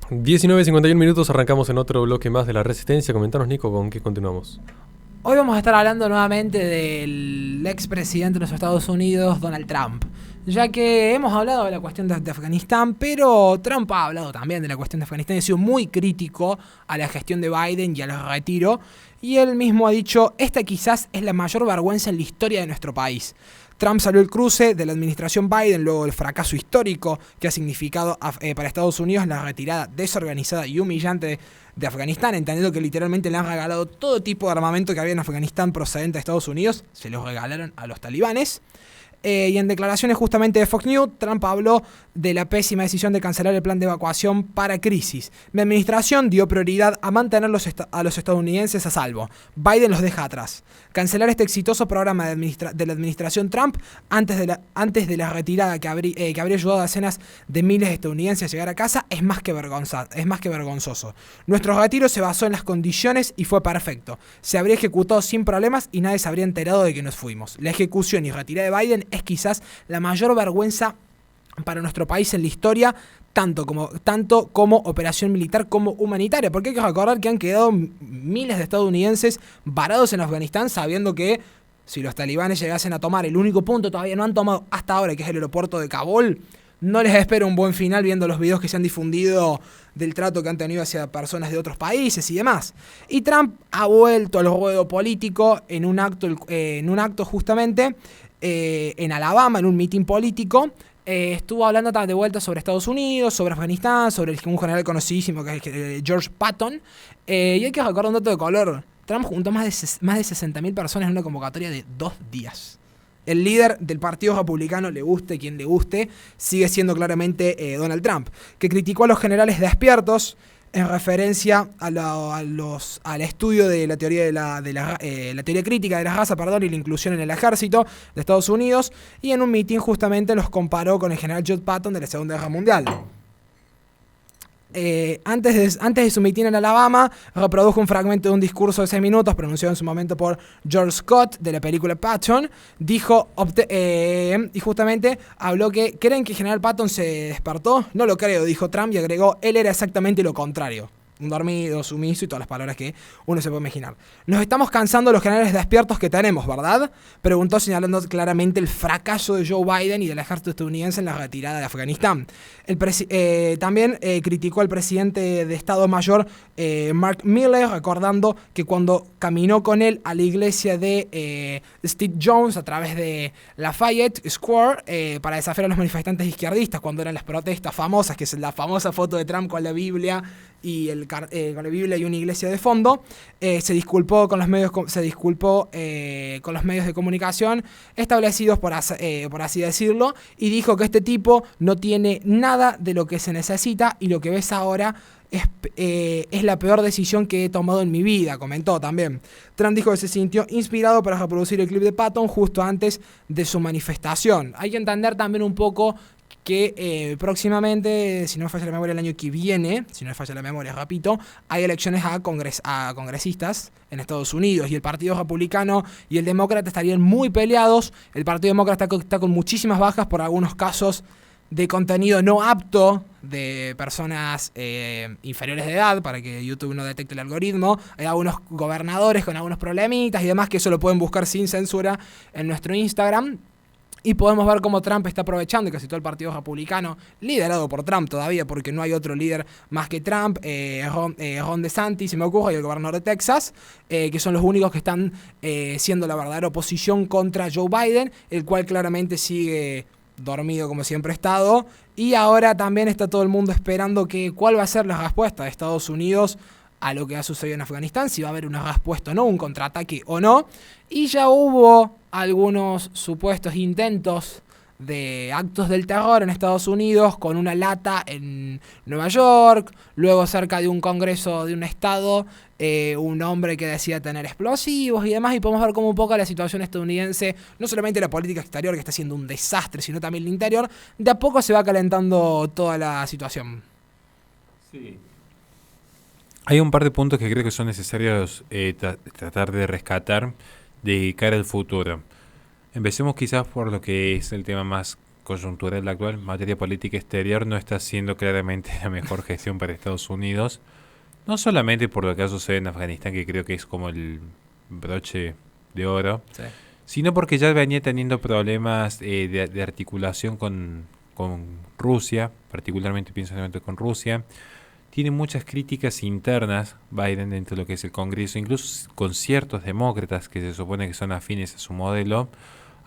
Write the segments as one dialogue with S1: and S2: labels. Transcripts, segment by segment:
S1: 19:51, arrancamos en otro bloque más de La Resistencia. Comentanos, Nico, ¿con qué continuamos?
S2: Hoy vamos a estar hablando nuevamente del expresidente de los Estados Unidos, Donald Trump. Ya que hemos hablado de la cuestión de Afganistán, pero Trump ha hablado también de la cuestión de Afganistán y ha sido muy crítico a la gestión de Biden y al retiro. Y él mismo ha dicho, esta quizás es la mayor vergüenza en la historia de nuestro país. Trump salió el cruce de la administración Biden luego del fracaso histórico que ha significado para Estados Unidos la retirada desorganizada y humillante de Afganistán, entendiendo que literalmente le han regalado todo tipo de armamento que había en Afganistán procedente de Estados Unidos, se los regalaron a los talibanes. Y en declaraciones justamente de Fox News, Trump habló de la pésima decisión de cancelar el plan de evacuación para crisis. Mi administración dio prioridad a mantener a los estadounidenses a salvo. Biden los deja atrás. Cancelar este exitoso programa de la administración Trump antes de la retirada que habría ayudado a decenas de miles de estadounidenses a llegar a casa es más que vergonzoso. Nuestro retiro se basó en las condiciones y fue perfecto. Se habría ejecutado sin problemas y nadie se habría enterado de que nos fuimos. La ejecución y retirada de Biden es quizás la mayor vergüenza para nuestro país en la historia, tanto como operación militar como humanitaria, porque hay que recordar que han quedado miles de estadounidenses varados en Afganistán sabiendo que si los talibanes llegasen a tomar el único punto todavía no han tomado hasta ahora, que es el aeropuerto de Kabul, no les espera un buen final viendo los videos que se han difundido del trato que han tenido hacia personas de otros países y demás. Y Trump ha vuelto al ruedo político en un acto justamente en Alabama, en un mitin político. Estuvo hablando de vuelta sobre Estados Unidos, sobre Afganistán, sobre un general conocidísimo que es George Patton. Y hay que recordar un dato de color. Trump juntó más de 60.000 personas en una convocatoria de 2 días. El líder del Partido Republicano, le guste quien le guste, sigue siendo claramente Donald Trump, que criticó a los generales despiertos en referencia al estudio de la teoría la teoría crítica de la raza, y la inclusión en el ejército de Estados Unidos, y en un mitin justamente los comparó con el general George Patton de la Segunda Guerra Mundial. Antes de su mitin en Alabama, reprodujo un fragmento de un discurso de 6 minutos pronunciado en su momento por George Scott de la película Patton. Dijo, y justamente habló que ¿creen que el general Patton se despertó? No lo creo, dijo Trump, y agregó, él era exactamente lo contrario. Un dormido, sumiso y todas las palabras que uno se puede imaginar. Nos estamos cansando de los generales despiertos que tenemos, ¿verdad? Preguntó señalando claramente el fracaso de Joe Biden y del ejército estadounidense en la retirada de Afganistán. También criticó al presidente de Estado Mayor, Mark Milley, recordando que cuando caminó con él a la iglesia de Steve Jones a través de Lafayette Square para desafiar a los manifestantes izquierdistas cuando eran las protestas famosas, que es la famosa foto de Trump con la Biblia y con la Biblia y una iglesia de fondo, se disculpó con los medios de comunicación establecidos por así decirlo, y dijo que este tipo no tiene nada de lo que se necesita y lo que ves ahora es la peor decisión que he tomado en mi vida, comentó también. Trump dijo que se sintió inspirado para reproducir el clip de Patton justo antes de su manifestación. Hay que entender también un poco que próximamente, si no me falla la memoria, el año que viene, si no me falla la memoria, repito, hay elecciones a congresistas en Estados Unidos y el Partido Republicano y el Demócrata estarían muy peleados. El Partido Demócrata está con muchísimas bajas por algunos casos de contenido no apto de personas inferiores de edad, para que YouTube no detecte el algoritmo. Hay algunos gobernadores con algunos problemitas y demás que eso lo pueden buscar sin censura en nuestro Instagram. Y podemos ver cómo Trump está aprovechando, y casi todo el Partido Republicano, liderado por Trump todavía, porque no hay otro líder más que Trump, Ron DeSantis, se me ocurre, y el gobernador de Texas, que son los únicos que están siendo la verdadera oposición contra Joe Biden, el cual claramente sigue dormido como siempre ha estado. Y ahora también está todo el mundo esperando cuál va a ser la respuesta de Estados Unidos a lo que ha sucedido en Afganistán, si va a haber una respuesta o no, un contraataque o no. Y ya hubo algunos supuestos intentos de actos del terror en Estados Unidos, con una lata en Nueva York, luego cerca de un congreso de un estado, un hombre que decía tener explosivos y demás, y podemos ver como un poco la situación estadounidense, no solamente la política exterior que está siendo un desastre, sino también el interior, de a poco se va calentando toda la situación.
S3: Sí. Hay un par de puntos que creo que son necesarios tratar de rescatar de cara al futuro. Empecemos quizás por lo que es el tema más coyuntural actual en materia política exterior no está siendo claramente la mejor gestión para Estados Unidos, no solamente por lo que ha sucedido en Afganistán, que creo que es como el broche de oro,
S2: Sí.
S3: sino porque ya venía teniendo problemas de articulación con Rusia, particularmente pienso con Rusia. Tiene muchas críticas internas Biden dentro de lo que es el Congreso, incluso con ciertos demócratas que se supone que son afines a su modelo,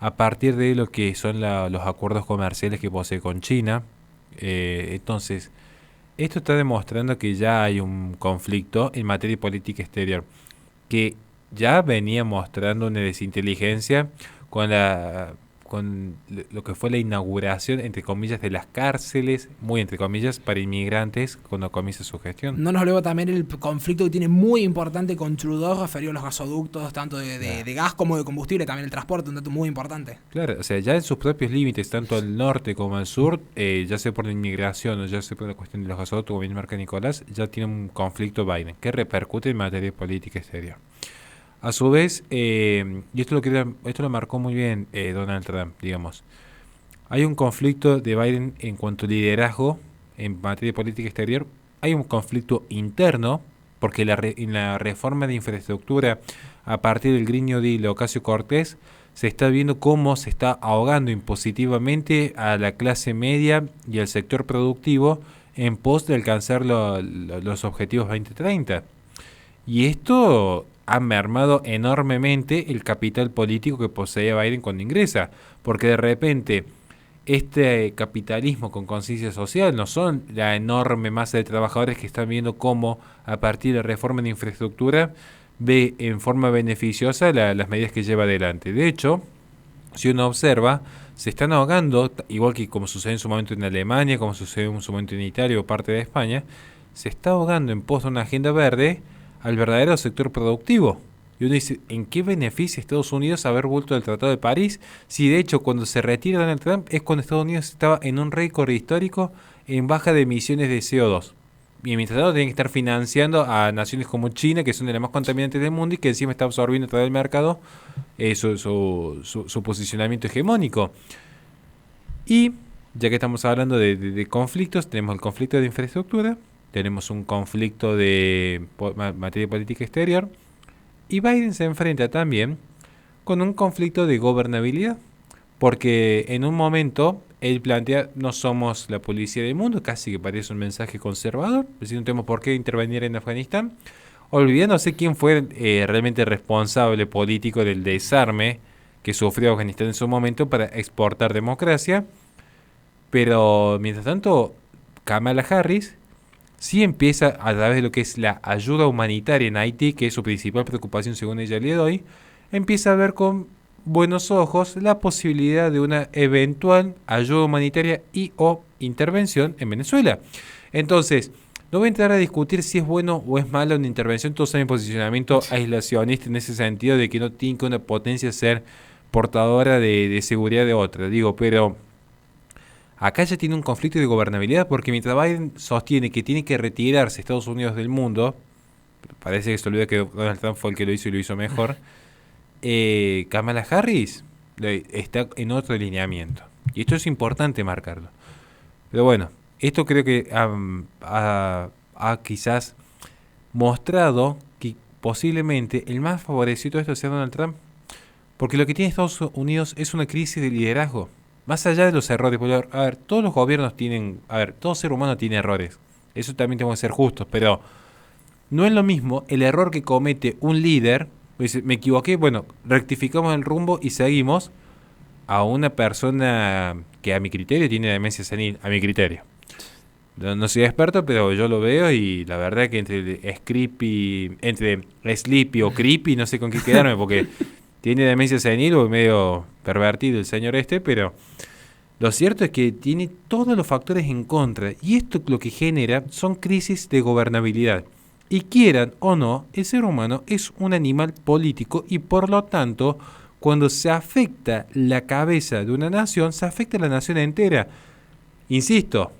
S3: a partir de lo que son los acuerdos comerciales que posee con China. Entonces, esto está demostrando que ya hay un conflicto en materia de política exterior, que ya venía mostrando una desinteligencia con lo que fue la inauguración, entre comillas, de las cárceles, muy entre comillas, para inmigrantes cuando comienza su gestión.
S2: No nos olvidemos también el conflicto que tiene muy importante con Trudeau referido a los gasoductos, tanto de gas como de combustible, también el transporte, un dato muy importante.
S3: Claro, o sea, ya en sus propios límites, tanto al norte como al sur, ya sea por la inmigración o ya sea por la cuestión de los gasoductos, como bien marca Nicolás, ya tiene un conflicto Biden que repercute en materia de política exterior. A su vez, y esto lo marcó muy bien Donald Trump, digamos, hay un conflicto de Biden en cuanto a liderazgo en materia de política exterior, hay un conflicto interno, porque en la reforma de infraestructura a partir del Green New Deal de Ocasio-Cortez se está viendo cómo se está ahogando impositivamente a la clase media y al sector productivo en pos de alcanzar los objetivos 2030. Y esto ha mermado enormemente el capital político que posee Biden cuando ingresa, porque de repente este capitalismo con conciencia social no son la enorme masa de trabajadores que están viendo cómo a partir de la reforma de infraestructura ve en forma beneficiosa las medidas que lleva adelante. De hecho, si uno observa, se están ahogando, igual que como sucede en su momento en Alemania, como sucede en su momento en Italia o parte de España, se está ahogando en pos de una agenda verde al verdadero sector productivo. Y uno dice, ¿en qué beneficia a Estados Unidos haber vuelto al Tratado de París? Si de hecho cuando se retira Donald Trump es cuando Estados Unidos estaba en un récord histórico en baja de emisiones de CO2. Y mientras tanto tienen que estar financiando a naciones como China, que son de las más contaminantes del mundo y que encima está absorbiendo a través del mercado su posicionamiento hegemónico. Y ya que estamos hablando de conflictos, tenemos el conflicto de infraestructura, tenemos un conflicto de materia de política exterior, y Biden se enfrenta también con un conflicto de gobernabilidad, porque en un momento él plantea, no somos la policía del mundo, casi que parece un mensaje conservador, es decir, no tenemos por qué intervenir en Afganistán, olvidándose quién fue realmente responsable político del desarme que sufrió Afganistán en su momento para exportar democracia. Pero mientras tanto, Kamala Harris sí empieza a través de lo que es la ayuda humanitaria en Haití, que es su principal preocupación según ella el día de hoy, empieza a ver con buenos ojos la posibilidad de una eventual ayuda humanitaria y o intervención en Venezuela. Entonces, no voy a entrar a discutir si es bueno o es mala una intervención, todos saben posicionamiento aislacionista en ese sentido de que no tiene que una potencia ser portadora de seguridad de otra, digo, pero acá ya tiene un conflicto de gobernabilidad porque mientras Biden sostiene que tiene que retirarse Estados Unidos del mundo, parece que se olvida que Donald Trump fue el que lo hizo y lo hizo mejor, Kamala Harris está en otro alineamiento. Y esto es importante marcarlo. Pero bueno, esto creo que ha quizás mostrado que posiblemente el más favorecido de esto sea Donald Trump. Porque lo que tiene Estados Unidos es una crisis de liderazgo. Más allá de los errores, porque, a ver, todos los gobiernos tienen, todo ser humano tiene errores. Eso también tenemos que ser justos, pero no es lo mismo el error que comete un líder, dice, me equivoqué, bueno, rectificamos el rumbo y seguimos, a una persona que a mi criterio tiene demencia senil, a mi criterio. No soy experto, pero yo lo veo y la verdad que entre Sleepy o Creepy, no sé con qué quedarme, porque tiene demencia senil o medio pervertido el señor pero lo cierto es que tiene todos los factores en contra y esto lo que genera son crisis de gobernabilidad. Y quieran o no, el ser humano es un animal político y por lo tanto, cuando se afecta la cabeza de una nación, se afecta a la nación entera. Insisto,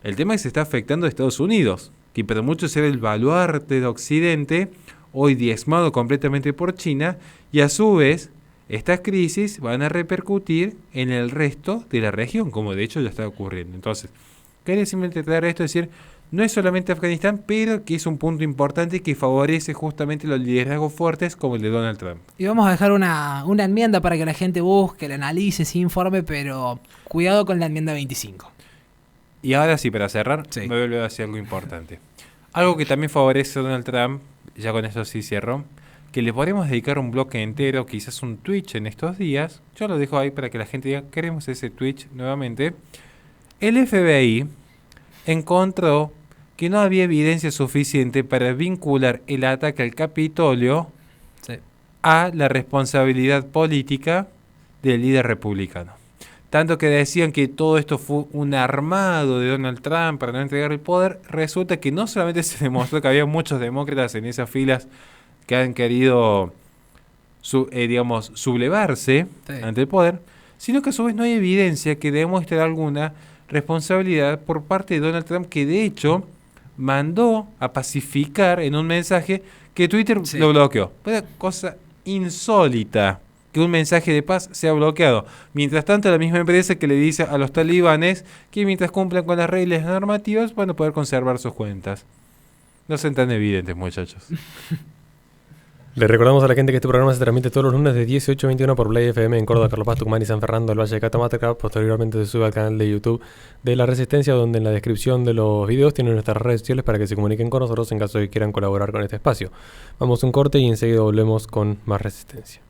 S3: el tema es que se está afectando a Estados Unidos, que para muchos era el baluarte de Occidente, hoy diezmado completamente por China, y a su vez estas crisis van a repercutir en el resto de la región, como de hecho ya está ocurriendo. Entonces, quería simplemente traer esto, es decir, no es solamente Afganistán, pero que es un punto importante que favorece justamente los liderazgos fuertes como el de Donald Trump.
S2: Y vamos a dejar una enmienda para que la gente busque, la analice, se informe, pero cuidado con la enmienda 25.
S3: Y ahora sí, para cerrar,
S2: Sí.
S3: me vuelvo a decir algo importante. Algo que también favorece a Donald Trump, ya con eso sí cierro, que le podemos dedicar un bloque entero, quizás un Twitch en estos días. Yo lo dejo ahí para que la gente diga, queremos ese Twitch nuevamente. El FBI encontró que no había evidencia suficiente para vincular el ataque al Capitolio
S2: Sí.
S3: a la responsabilidad política del líder republicano. Tanto que decían que todo esto fue un armado de Donald Trump para no entregar el poder, resulta que no solamente se demostró que había muchos demócratas en esas filas que han querido, sublevarse
S2: Sí.
S3: ante el poder, sino que a su vez no hay evidencia que demuestre alguna responsabilidad por parte de Donald Trump, que de hecho mandó a pacificar en un mensaje que Twitter
S2: Sí.
S3: lo bloqueó. Una cosa insólita que un mensaje de paz sea bloqueado. Mientras tanto, la misma empresa que le dice a los talibanes que mientras cumplan con las reglas normativas van a poder conservar sus cuentas. No son tan evidentes, muchachos.
S1: Le recordamos a la gente que este programa se transmite todos los lunes de 18 a 21 por Play FM en Córdoba, Carlos Paz, Tucumán y San Fernando del Valle de Catamarca. Posteriormente se sube al canal de YouTube de La Resistencia, donde en la descripción de los videos tienen nuestras redes sociales para que se comuniquen con nosotros en caso de que quieran colaborar con este espacio. Vamos a un corte y enseguida volvemos con más Resistencia.